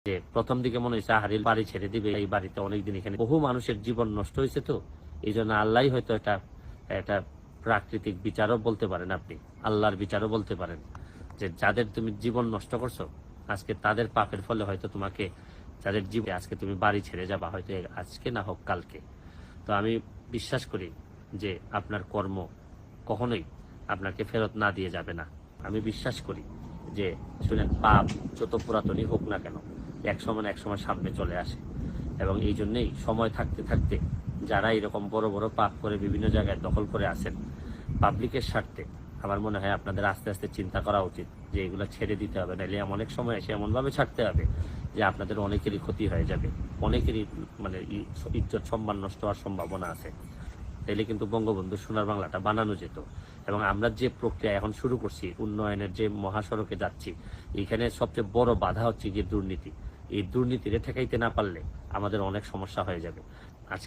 যে প্রথম দিকে মনে হয়েছে হারিল বাড়ি ছেড়ে দিবে, এই বাড়িতে অনেকদিন এখানে বহু মানুষের জীবন নষ্ট হয়েছে, তো এই জন্য আল্লাহ হয়তো এটা একটা প্রাকৃতিক বিচারও বলতে পারেন, আপনি আল্লাহর বিচারও বলতে পারেন, যে যাদের তুমি জীবন নষ্ট করছো আজকে তাদের পাপের ফলে হয়তো তোমাকে, যাদের জীবনে আজকে তুমি বাড়ি ছেড়ে যাবা, হয়তো আজকে না হোক কালকে। তো আমি বিশ্বাস করি যে আপনার কর্ম কখনোই আপনাকে ফেরত না দিয়ে যাবে না। আমি বিশ্বাস করি যে, শুনেন, পাপ যত পুরাতনই হোক না কেন এক সময় না এক সময় সামনে চলে আসে, এবং এই জন্যেই সময় থাকতে থাকতে যারা এরকম বড় বড় পাপ করে বিভিন্ন জায়গায় দখল করে আছেন পাবলিকের স্বার্থে, আমার মনে হয় আপনাদের আস্তে আস্তে চিন্তা করা উচিত যে এগুলো ছেড়ে দিতে হবে, নাহলে অনেক সময় এসে এমনভাবে ছাড়তে হবে যে আপনাদের অনেকেরই ক্ষতি হয়ে যাবে, অনেকেরই মানে ইজ্জত সম্মান নষ্ট হওয়ার সম্ভাবনা আছে। তাইলে কিন্তু বঙ্গবন্ধু সোনার বাংলাটা বানানো যেত। এবং আমরা যে প্রক্রিয়া এখন শুরু করছি, উন্নয়নের যে মহাসড়কে যাচ্ছি, এখানে সবচেয়ে বড় বাধা হচ্ছে গিয়ে দুর্নীতি। এই দুর্নীতিরে ঠেকাইতে না পারলে আমাদের অনেক সমস্যা হয়ে যাবে। আজকের